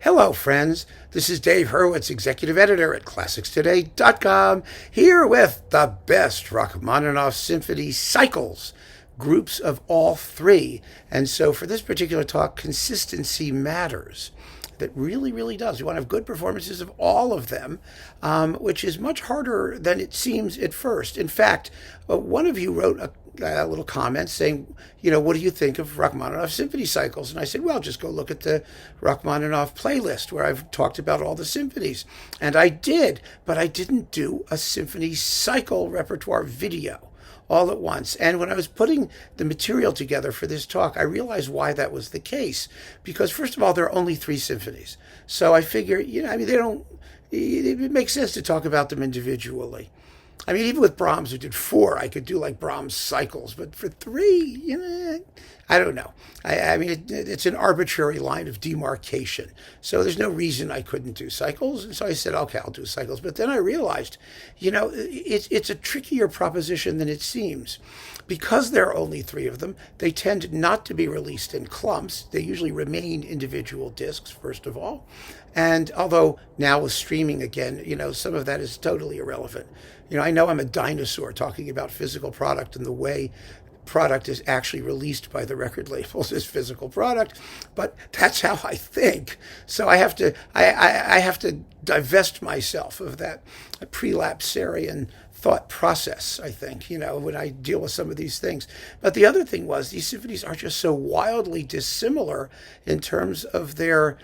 Hello, friends. This is Dave Hurwitz, executive editor at ClassicsToday.com, here with the best Rachmaninoff symphony cycles, groups of all three. And so for this particular talk, consistency matters. That really, really does. You want to have good performances of all of them, which is much harder than it seems at first. In fact, one of you wrote a little comment saying, what do you think of Rachmaninoff symphony cycles? And I said, well, just go look at the Rachmaninoff playlist where I've talked about all the symphonies. And I did, but I didn't do a symphony cycle repertoire video all at once. And when I was putting the material together for this talk, I realized why that was the case. Because first of all, there are only three symphonies. So I figure, it makes sense to talk about them individually. I mean, even with Brahms, who did four, I could do like Brahms cycles. But for three, I don't know. I mean, it's an arbitrary line of demarcation. So there's no reason I couldn't do cycles. And so I said, okay, I'll do cycles. But then I realized, it's a trickier proposition than it seems. Because there are only three of them, they tend not to be released in clumps. They usually remain individual discs, first of all. And although now with streaming again, some of that is totally irrelevant. I know I'm a dinosaur talking about physical product and the way product is actually released by the record labels as physical product, but that's how I think. So I have to divest myself of that prelapsarian thought process, I think, when I deal with some of these things. But the other thing was these symphonies are just so wildly dissimilar in terms of their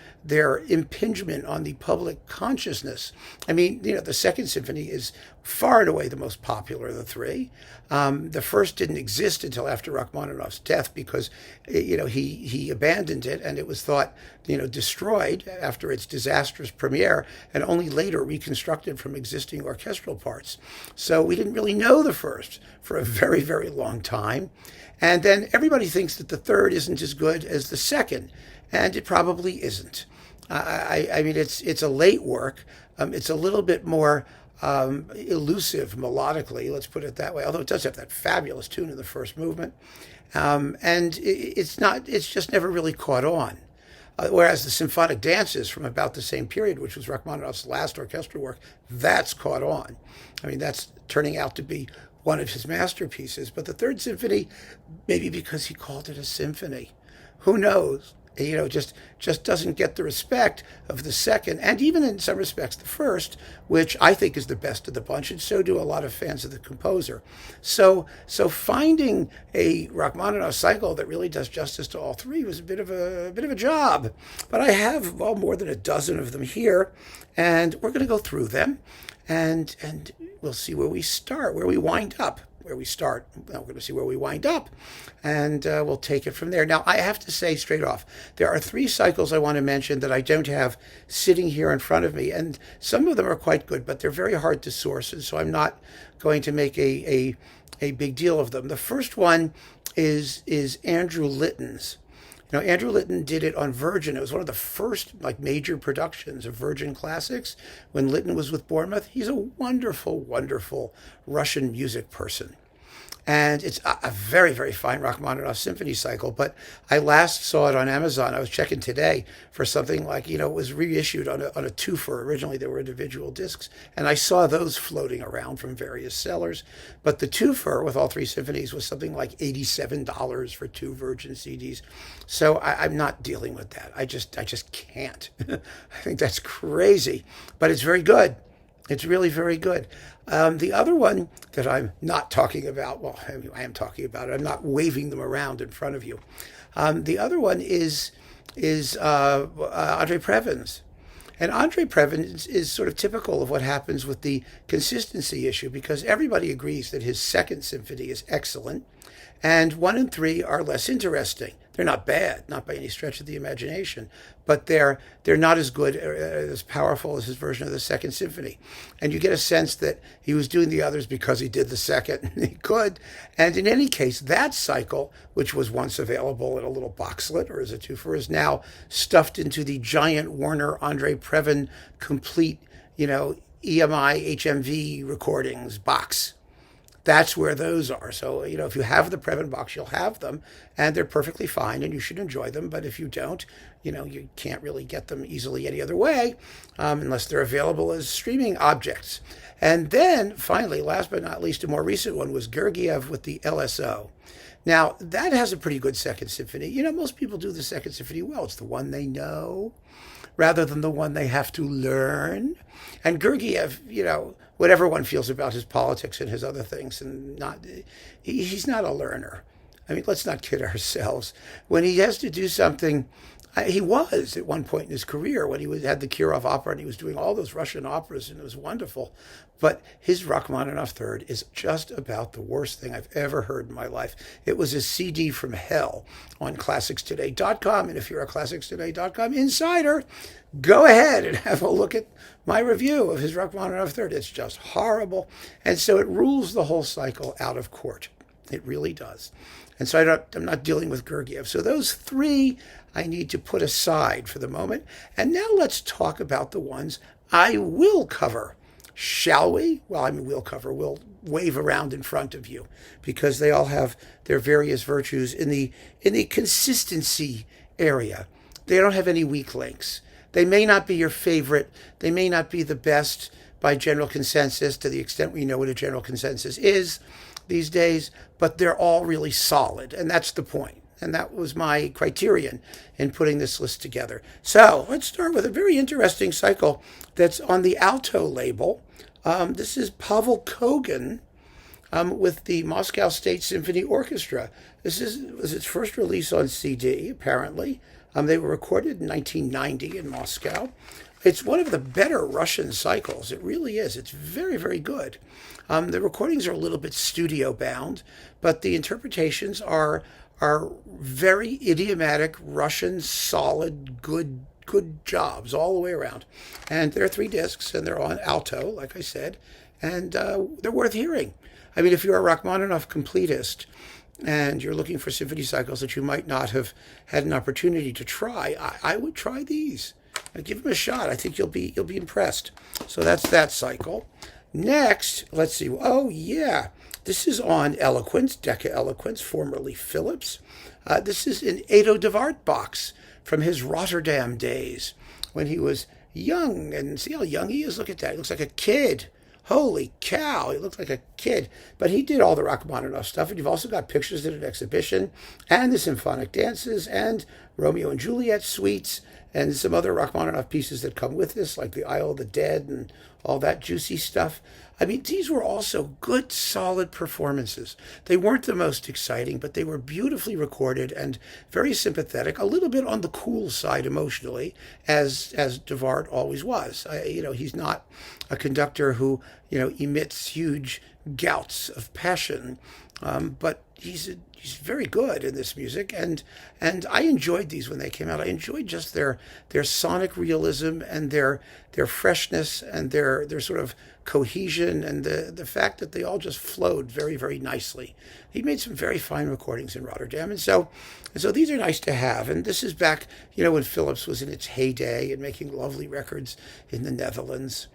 impingement on the public consciousness. I mean, the Second Symphony is far and away the most popular of the three. The first didn't exist until after Rachmaninoff's death because, he abandoned it and it was thought, destroyed after its disastrous premiere and only later reconstructed from existing orchestral parts. So we didn't really know the first for a very, very long time. And then everybody thinks that the third isn't as good as the second, and it probably isn't. I mean, it's a late work. It's a little bit more elusive melodically, let's put it that way, although it does have that fabulous tune in the first movement. And it's just never really caught on. Whereas the symphonic dances from about the same period, which was Rachmaninoff's last orchestral work, that's caught on. I mean, that's turning out to be one of his masterpieces. But the Third Symphony, maybe because he called it a symphony, who knows? Just doesn't get the respect of the second, and even in some respects the first, which I think is the best of the bunch, and so do a lot of fans of the composer. So finding a Rachmaninoff cycle that really does justice to all three was a bit of a job. But I have more than a dozen of them here, and we're going to go through them, and we'll see where we start, where we wind up. Where we start. We're going to see where we wind up, and we'll take it from there. Now, I have to say straight off, there are three cycles I want to mention that I don't have sitting here in front of me, and some of them are quite good, but they're very hard to source, and so I'm not going to make a big deal of them. The first one is Andrew Litton's. Andrew Litton did it on Virgin. It was one of the first major productions of Virgin Classics when Litton was with Bournemouth. He's a wonderful, wonderful Russian music person. And it's a very, very fine Rachmaninoff symphony cycle. But I last saw it on Amazon. I was checking today for something it was reissued on a twofer. Originally, there were individual discs. And I saw those floating around from various sellers. But the twofer with all three symphonies was something like $87 for two Virgin CDs. So I'm not dealing with that. I just can't. I think that's crazy. But it's very good. It's really very good. The other one that I'm not talking about, well, I am talking about it. I'm not waving them around in front of you. The other one is Andrei Previn's. And Andrei Previn is sort of typical of what happens with the consistency issue because everybody agrees that his Second Symphony is excellent and 1 and 3 are less interesting. They're not bad, not by any stretch of the imagination, but they're not as good, as powerful as his version of the Second Symphony. And you get a sense that he was doing the others because he did the second. He could. And in any case, that cycle, which was once available in a little boxlet or as a twofer, is now stuffed into the giant Warner Andrei Previn complete, EMI HMV recordings box. that's where those are. So, if you have the Previn box, you'll have them, and they're perfectly fine, and you should enjoy them. But if you don't, you can't really get them easily any other way, unless they're available as streaming objects. And then, finally, last but not least, a more recent one was Gergiev with the LSO. Now, that has a pretty good Second Symphony. Most people do the Second Symphony well. It's the one they know, rather than the one they have to learn. And Gergiev, whatever one feels about his politics and his other things, and he's not a learner. I mean, let's not kid ourselves. When he has to do something, he was at one point in his career when he had the Kirov Opera and he was doing all those Russian operas, and it was wonderful. But his Rachmaninoff Third is just about the worst thing I've ever heard in my life. It was a CD from hell on ClassicsToday.com, and if you're a ClassicsToday.com insider, go ahead and have a look at my review of his Rachmaninoff Third. It's just horrible, and so it rules the whole cycle out of court. It really does. And so I'm not dealing with Gergiev. So those three I need to put aside for the moment. And now let's talk about the ones I will cover. Shall we? Well, we'll cover. We'll wave around in front of you because they all have their various virtues in the consistency area. They don't have any weak links. They may not be your favorite. They may not be the best by general consensus, to the extent we know what a general consensus is these days, but they're all really solid, and that's the point. And that was my criterion in putting this list together. So let's start with a very interesting cycle that's on the alto label. This is Pavel Kogan with the Moscow State Symphony Orchestra. This was its first release on CD, apparently. They were recorded in 1990 in Moscow. It's one of the better Russian cycles. It really is. It's very, very good. The recordings are a little bit studio bound, but the interpretations are very idiomatic Russian, solid, good jobs all the way around. And there are 3 discs, and they're on alto, like I said, and they're worth hearing. I mean, if you're a Rachmaninoff completist and you're looking for symphony cycles that you might not have had an opportunity to try, I would try these. Give them a shot. I think you'll be impressed. So that's that cycle. Next, let's see. Oh, yeah. This is on Eloquence, Decca Eloquence, formerly Philips. This is an Edo de Waart box from his Rotterdam days when he was young. And see how young he is? Look at that. He looks like a kid. Holy cow, he looks like a kid. But he did all the Rachmaninoff stuff. And you've also got pictures at an exhibition and the symphonic dances and Romeo and Juliet suites and some other Rachmaninoff pieces that come with this, like the Isle of the Dead and all that juicy stuff. I mean, these were also good, solid performances. They weren't the most exciting, but they were beautifully recorded and very sympathetic, a little bit on the cool side emotionally, as de Waart always was. He's not a conductor who, emits huge gouts of passion, but he's very good in this music, and I enjoyed these when they came out. I enjoyed just their sonic realism and their freshness and their sort of cohesion and the fact that they all just flowed very, very nicely. He made some very fine recordings in Rotterdam, and so these are nice to have. And this is back, when Philips was in its heyday and making lovely records in the Netherlands,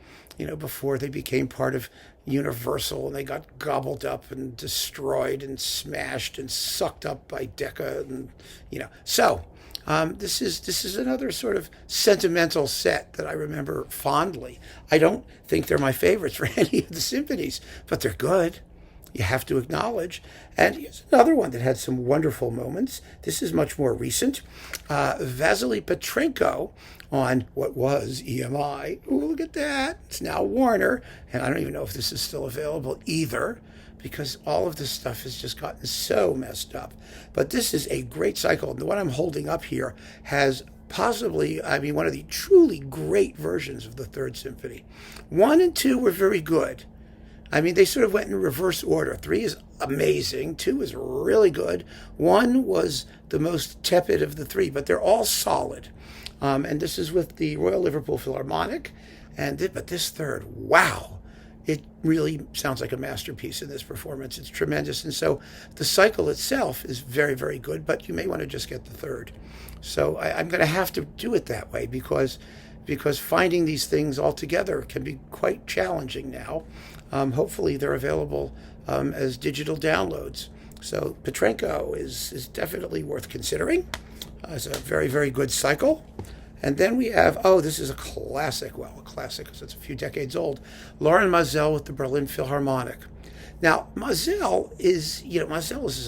before they became part of Universal and they got gobbled up and destroyed and smashed and sucked up by Decca, and So this is another sort of sentimental set that I remember fondly. I don't think they're my favorites for any of the symphonies, but they're good. You have to acknowledge. And here's another one that had some wonderful moments. This is much more recent. Vasily Petrenko on what was EMI. Ooh, look at that. It's now Warner. And I don't even know if this is still available either, because all of this stuff has just gotten so messed up. But this is a great cycle. The one I'm holding up here has possibly, one of the truly great versions of the Third Symphony. 1 and 2 were very good. They sort of went in reverse order. 3 is amazing. 2 is really good. 1 was the most tepid of the 3, but they're all solid. And this is with the Royal Liverpool Philharmonic. But this third, wow. It really sounds like a masterpiece in this performance. It's tremendous. And so the cycle itself is very, very good, but you may want to just get the third. So I'm going to have to do it that way because because finding these things all together can be quite challenging now. Hopefully they're available as digital downloads. So Petrenko is definitely worth considering as a very, very good cycle. And then we have, this is a classic, a classic because it's a few decades old, Lorin Maazel with the Berlin Philharmonic. Now, Maazel is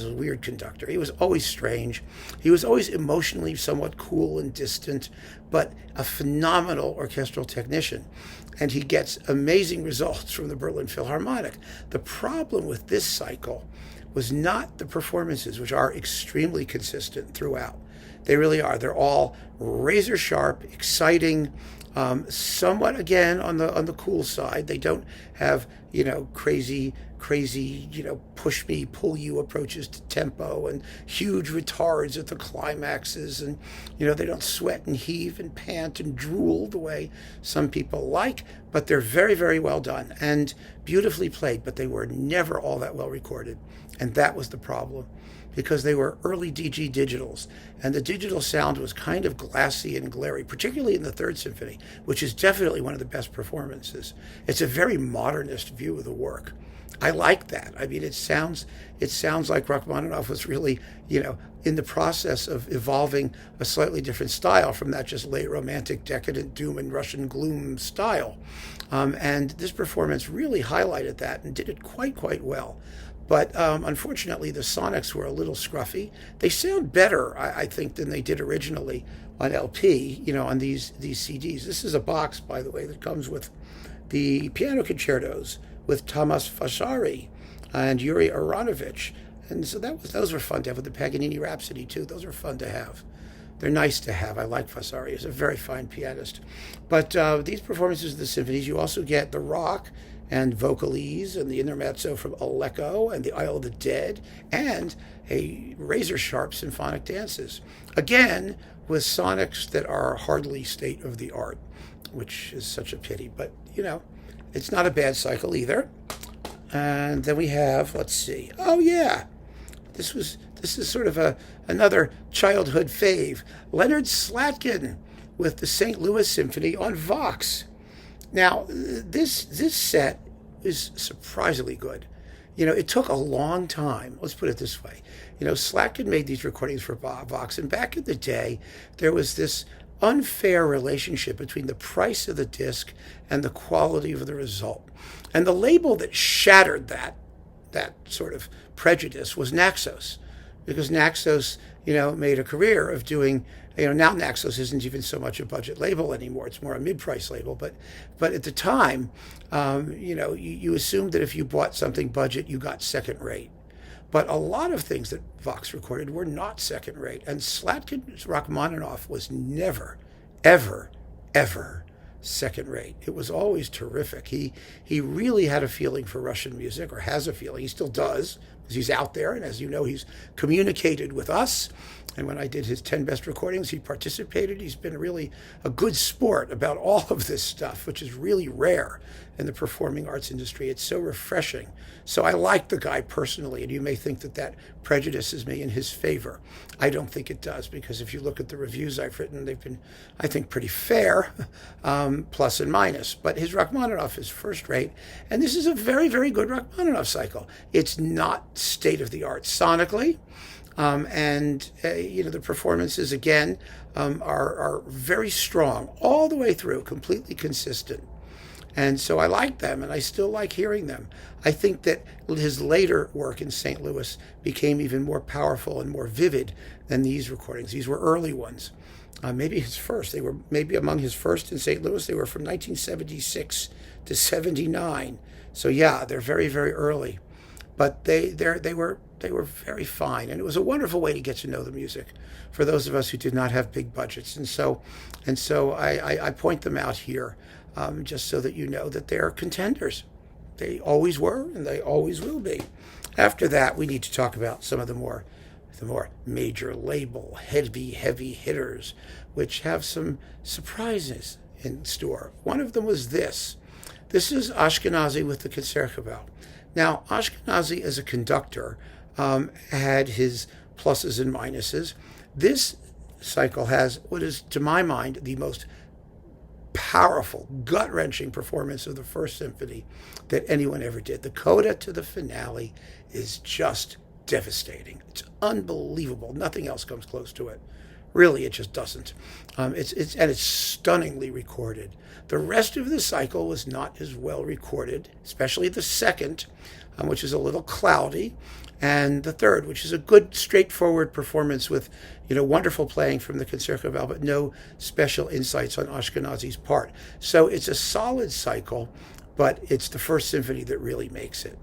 a weird conductor. He was always strange. He was always emotionally somewhat cool and distant, but a phenomenal orchestral technician. And he gets amazing results from the Berlin Philharmonic. The problem with this cycle was not the performances, which are extremely consistent throughout. They really are. They're all razor sharp, exciting, somewhat again on the cool side. They don't have crazy push me, pull you approaches to tempo and huge retards at the climaxes, and they don't sweat and heave and pant and drool the way some people like. But they're very, very well done and beautifully played. But they were never all that well recorded, and that was the problem, because they were early DG digitals, and the digital sound was kind of glassy and glary, particularly in the Third Symphony, which is definitely one of the best performances. It's a very modernist view of the work. I like that. I mean, it sounds like Rachmaninoff was really, in the process of evolving a slightly different style from that just late romantic, decadent doom and Russian gloom style. And this performance really highlighted that and did it quite well. But unfortunately, the sonics were a little scruffy. They sound better, I think, than they did originally on LP, on these CDs. This is a box, by the way, that comes with the piano concertos with Tamas Vasari and Yuri Aronovich. And so those were fun to have, with the Paganini Rhapsody, too. Those are fun to have. They're nice to have. I like Vasari. He's a very fine pianist. But these performances of the symphonies, you also get the rock and vocalese and the intermezzo from Alecco and the Isle of the Dead, and a razor-sharp symphonic dances. Again, with sonics that are hardly state-of-the-art, which is such a pity. But, it's not a bad cycle either. And then we have, let's see. Oh, yeah. This is sort of another childhood fave. Leonard Slatkin with the St. Louis Symphony on Vox. Now, this set is surprisingly good. It took a long time. Let's put it this way. Slatkin made these recordings for Vox, and back in the day, there was this unfair relationship between the price of the disc and the quality of the result. And the label that shattered that sort of prejudice was Naxos, because Naxos, made a career of doing, now Naxos isn't even so much a budget label anymore. It's more a mid-price label. But at the time, you assumed that if you bought something budget, you got second rate. But a lot of things that Vox recorded were not second rate. And Slatkin's Rachmaninoff was never, ever, ever second rate. It was always terrific. He really had a feeling for Russian music, or has a feeling. He still does, because he's out there. And as you know, he's communicated with us. And when I did his 10 best recordings, he participated. He's been really a good sport about all of this stuff, which is really rare in the performing arts industry. It's so refreshing. So I like the guy personally, and you may think that prejudices me in his favor. I don't think it does, because if you look at the reviews I've written, they've been, I think, pretty fair, plus and minus. But his Rachmaninoff is first rate, and this is a very, very good Rachmaninoff cycle. It's not state-of-the-art sonically. The performances, again, are very strong all the way through, completely consistent. And so I like them, and I still like hearing them. I think that his later work in St. Louis became even more powerful and more vivid than these recordings. These were early ones. Maybe his first. They were maybe among his first in St. Louis. They were from 1976 to 79. So yeah, they're very, very early. But they were very fine, and it was a wonderful way to get to know the music for those of us who did not have big budgets. And so I point them out here, just so that you know that they're contenders. They always were, and they always will be. After that, we need to talk about some of the more major label, heavy hitters, which have some surprises in store. One of them was this. This is Ashkenazy with the Concertgebouw. Now, Ashkenazy as a conductor had his pluses and minuses. This cycle has what is, to my mind, the most powerful, gut-wrenching performance of the first symphony that anyone ever did. The coda to the finale is just devastating. It's unbelievable. Nothing else comes close to it. Really, it just doesn't. It's stunningly recorded. The rest of the cycle was not as well recorded, especially the second, which is a little cloudy, and the third, which is a good, straightforward performance with, wonderful playing from the Concertgebouw, but no special insights on Ashkenazy's part. So it's a solid cycle, but it's the first symphony that really makes it.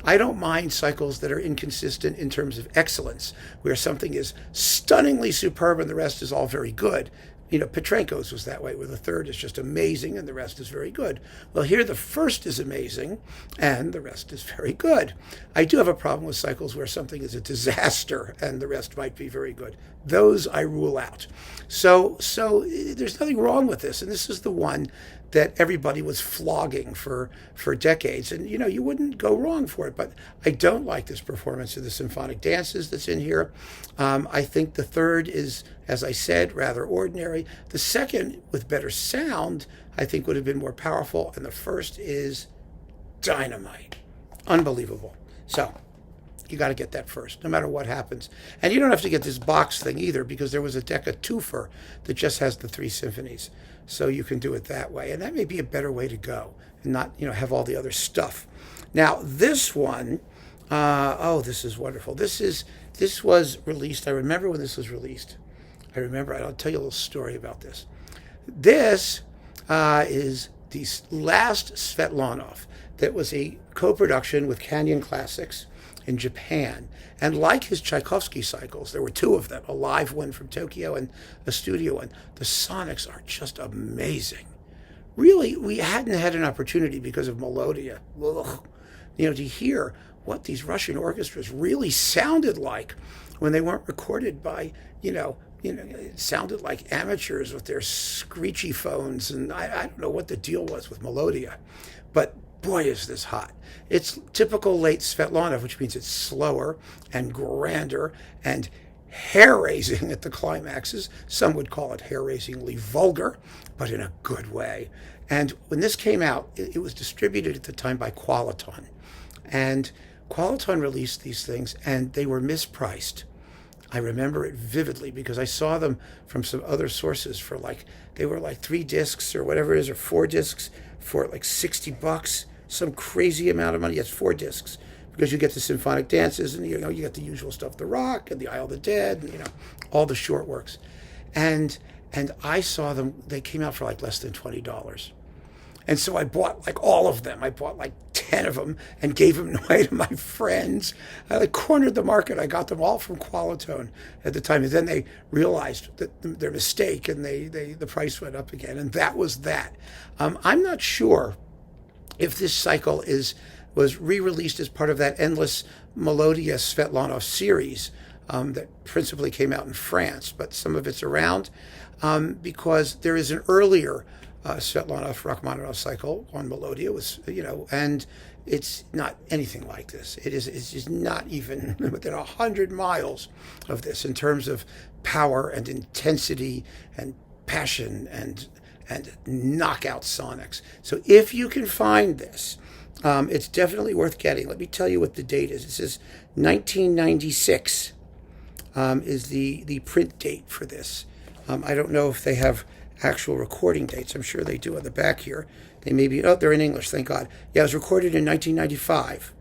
I don't mind cycles that are inconsistent in terms of excellence, where something is stunningly superb and the rest is all very good. Petrenko's was that way, where the third is just amazing and the rest is very good. Well, here the first is amazing and the rest is very good. I do have a problem with cycles where something is a disaster and the rest might be very good. Those I rule out. So there's nothing wrong with this, and this is the one that everybody was flogging for decades. And, you wouldn't go wrong for it. But I don't like this performance of the symphonic dances that's in here. I think the third is, as I said, rather ordinary. The second, with better sound, I think would have been more powerful. And the first is dynamite. Unbelievable. So you got to get that first, no matter what happens. And you don't have to get this box thing either, because there was a Decca twofer that just has the 3 symphonies. So you can do it that way. And that may be a better way to go and not, have all the other stuff. Now, this one, this is wonderful. This was released. I remember when this was released. I'll tell you a little story about this. This is the last Slatkin that was a co-production with Canyon Classics in Japan. And like his Tchaikovsky cycles, there were 2 of them, a live one from Tokyo and a studio one. The sonics are just amazing. Really, we hadn't had an opportunity because of Melodia, to hear what these Russian orchestras really sounded like when they weren't recorded by, it sounded like amateurs with their screechy phones. And I don't know what the deal was with Melodia, but boy, is this hot. It's typical late Slatkin, which means it's slower and grander and hair-raising at the climaxes. Some would call it hair-raisingly vulgar, but in a good way. And when this came out, it was distributed at the time by Qualiton. And Qualiton released these things, and they were mispriced. I remember it vividly because I saw them from some other sources for they were 3 discs or whatever it is, or 4 discs for $60, some crazy amount of money. Yes, 4 discs, because you get the symphonic dances and you get the usual stuff, the rock and the Isle of the Dead, and all the short works. And I saw them, they came out for less than $20. And so I bought all of them. I bought 10 of them and gave them away to my friends. I cornered the market. I got them all from Qualiton at the time. And then they realized that their mistake, and the price went up again. And that was that. I'm not sure if this cycle was re-released as part of that endless Melodia Slatkin series that principally came out in France, but some of it's around because there is an earlier Rachmaninoff cycle on Melodia, and it's not anything like this. It's just not even within 100 miles of this in terms of power and intensity and passion and knockout sonics. So if you can find this, it's definitely worth getting. Let me tell you what the date is. It says 1996 is the print date for this. I don't know if they have actual recording dates. I'm sure they do on the back here. They may be, they're in English, thank God. Yeah, it was recorded in 1995.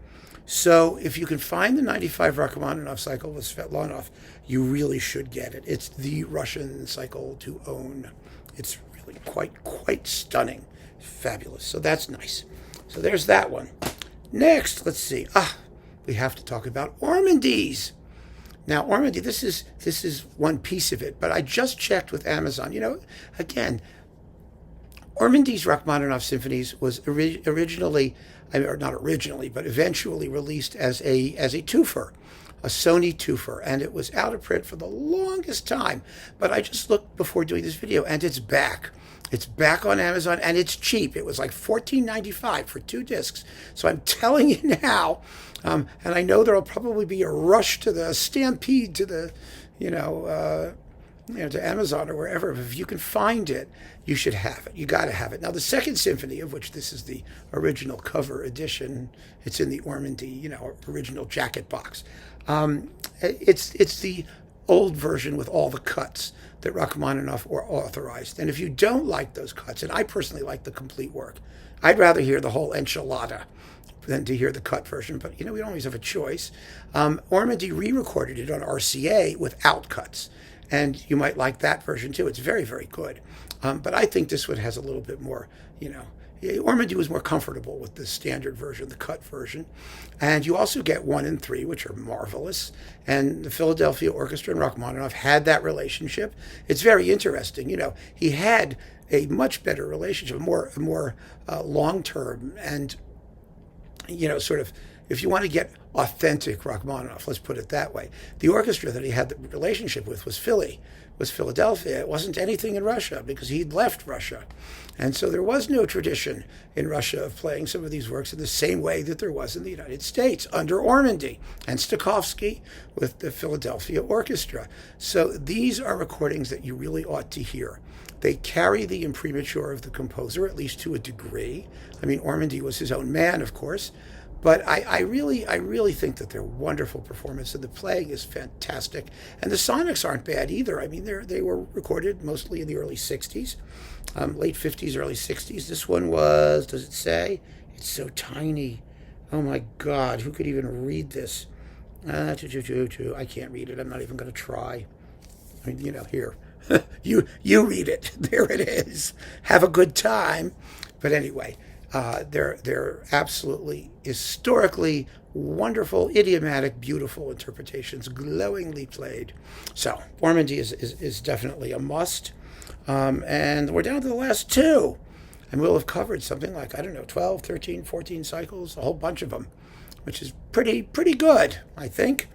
So if you can find the 95 Rachmaninoff cycle with Slatkin, you really should get it. It's the Russian cycle to own. It's really quite stunning. Fabulous. So that's nice. So there's that one. Next, let's see. We have to talk about Ormandy's. Now, Ormandy, this is one piece of it, but I just checked with Amazon. Again, Ormandy's Rachmaninoff symphonies was originally, or not originally, but eventually released as a twofer, a Sony twofer, and it was out of print for the longest time. But I just looked before doing this video, and it's back. It's back on Amazon, and it's cheap. It was $14.95 for 2 discs. So I'm telling you now, and I know there'll probably be a rush to the stampede to the, to Amazon or wherever. If you can find it, you should have it. You got to have it. Now, the second symphony, of which this is the original cover edition, it's in the Ormandy, original jacket box. It's the old version with all the cuts that Rachmaninoff authorized. And if you don't like those cuts, and I personally like the complete work, I'd rather hear the whole enchilada than to hear the cut version. But, we don't always have a choice. Ormandy re-recorded it on RCA without cuts. And you might like that version, too. It's very, very good. But I think this one has a little bit more, Ormandy was more comfortable with the standard version, the cut version. And you also get 1 and 3, which are marvelous. And the Philadelphia Orchestra and Rachmaninoff had that relationship. It's very interesting. He had a much better relationship, more long-term. And, sort of, if you want to get authentic Rachmaninoff, let's put it that way, the orchestra that he had the relationship with was Philadelphia. It wasn't anything in Russia because he'd left Russia. And so there was no tradition in Russia of playing some of these works in the same way that there was in the United States under Ormandy and Stokowski with the Philadelphia Orchestra. So these are recordings that you really ought to hear. They carry the imprimatur of the composer, at least to a degree. I mean, Ormandy was his own man, of course. But I really think that they're wonderful performance, and the playing is fantastic. And the sonics aren't bad either. I mean, they were recorded mostly in the early 60s, late 50s, early 60s. This one was, does it say? It's so tiny. Oh, my God. Who could even read this? I can't read it. I'm not even going to try. I mean, here. you read it. There it is. Have a good time. But anyway, they're absolutely historically wonderful, idiomatic, beautiful interpretations, glowingly played. So Ormandy is definitely a must. And we're down to the last two. And we'll have covered something like, 12, 13, 14 cycles, a whole bunch of them, which is pretty good, I think.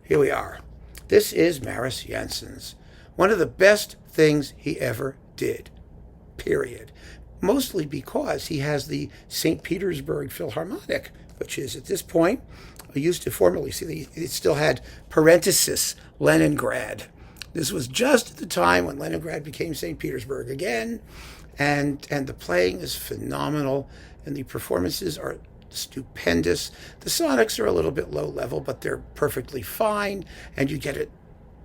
Here we are. This is Maris Jansen's. One of the best things he ever did, period. Mostly because he has the St. Petersburg Philharmonic, which is at this point, used to formerly, see, it still had parenthesis, Leningrad. This was just at the time when Leningrad became St. Petersburg again, and the playing is phenomenal, and the performances are stupendous. The sonics are a little bit low level, but they're perfectly fine, and you get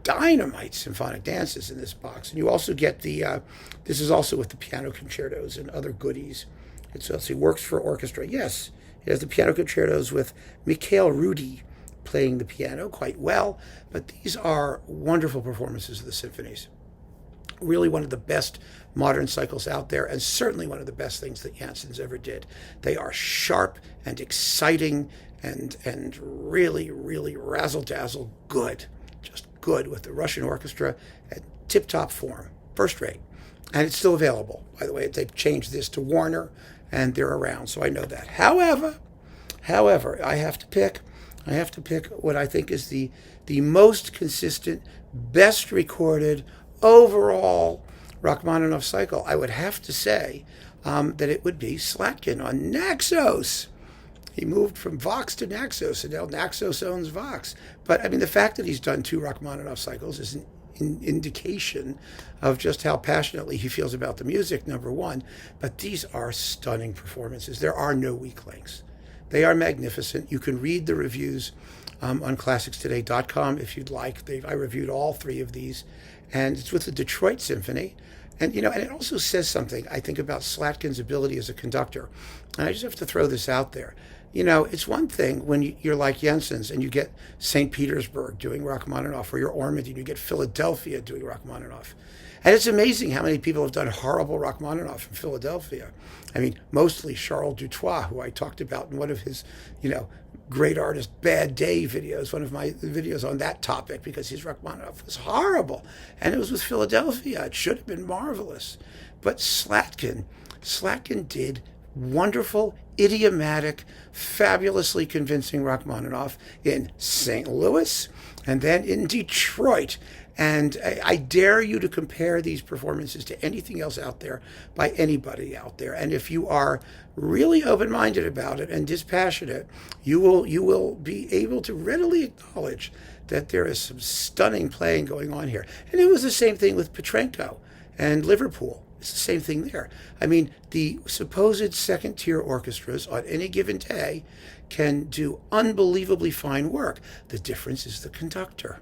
dynamite symphonic dances in this box. And you also get this is also with the piano concertos and other goodies. It works for orchestra. Yes, it has the piano concertos with Mikhail Rudy playing the piano quite well, but these are wonderful performances of the symphonies. Really one of the best modern cycles out there, and certainly one of the best things that Jansen's ever did. They are sharp and exciting and really, really razzle-dazzle good. Just good with the Russian orchestra at tip-top form, first rate. And it's still available. By the way, they've changed this to Warner, and they're around, so I know that. However, I have to pick what I think is the most consistent, best recorded, overall Rachmaninoff cycle. I would have to say that it would be Slatkin on Naxos. He moved from Vox to Naxos, and now Naxos owns Vox. But, I mean, the fact that he's done 2 Rachmaninoff cycles is an indication of just how passionately he feels about the music, number one. But these are stunning performances. There are no weak links. They are magnificent. You can read the reviews on classicstoday.com if you'd like. I reviewed all 3 of these, and it's with the Detroit Symphony. And, and it also says something, I think, about Slatkin's ability as a conductor. And I just have to throw this out there. It's one thing when you're like Jansen's and you get St. Petersburg doing Rachmaninoff, or you're Ormandy and you get Philadelphia doing Rachmaninoff. And it's amazing how many people have done horrible Rachmaninoff in Philadelphia. I mean, mostly Charles Dutoit, who I talked about in one of his, great artist Bad Day videos, one of my videos on that topic, because his Rachmaninoff was horrible. And it was with Philadelphia. It should have been marvelous. But Slatkin did wonderful, idiomatic, fabulously convincing Rachmaninoff in St. Louis and then in Detroit. And I dare you to compare these performances to anything else out there by anybody out there. And if you are really open-minded about it and dispassionate, you will be able to readily acknowledge that there is some stunning playing going on here. And it was the same thing with Petrenko and Liverpool. It's the same thing there. I mean, the supposed second-tier orchestras on any given day can do unbelievably fine work. The difference is the conductor.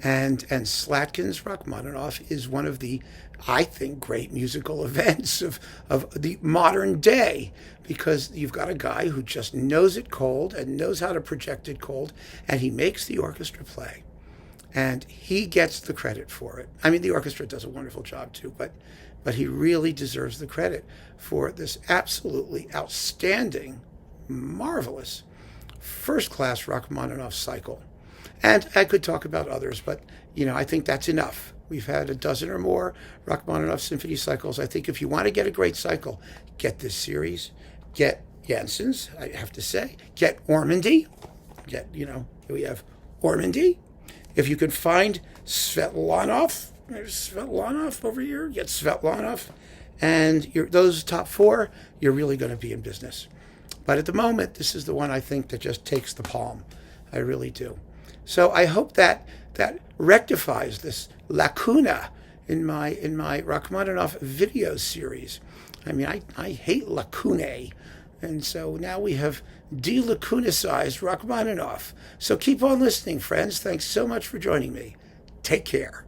And Slatkin's Rachmaninoff is one of the, I think, great musical events of the modern day, because you've got a guy who just knows it cold and knows how to project it cold, and he makes the orchestra play. And he gets the credit for it. I mean, the orchestra does a wonderful job too, but he really deserves the credit for this absolutely outstanding, marvelous, first-class Rachmaninoff cycle. And I could talk about others, but, I think that's enough. We've had a dozen or more Rachmaninoff symphony cycles. I think if you want to get a great cycle, get this series. Get Janssens, I have to say. Get Ormandy. We have Ormandy. If you can find Svetlanov, there's Svetlanov over here. Get Svetlanov. And those top four, you're really going to be in business. But at the moment, this is the one I think that just takes the palm. I really do. So I hope that rectifies this lacuna in my Rachmaninoff video series. I mean, I hate lacunae. And so now we have delacunicized Rachmaninoff. So keep on listening, friends. Thanks so much for joining me. Take care.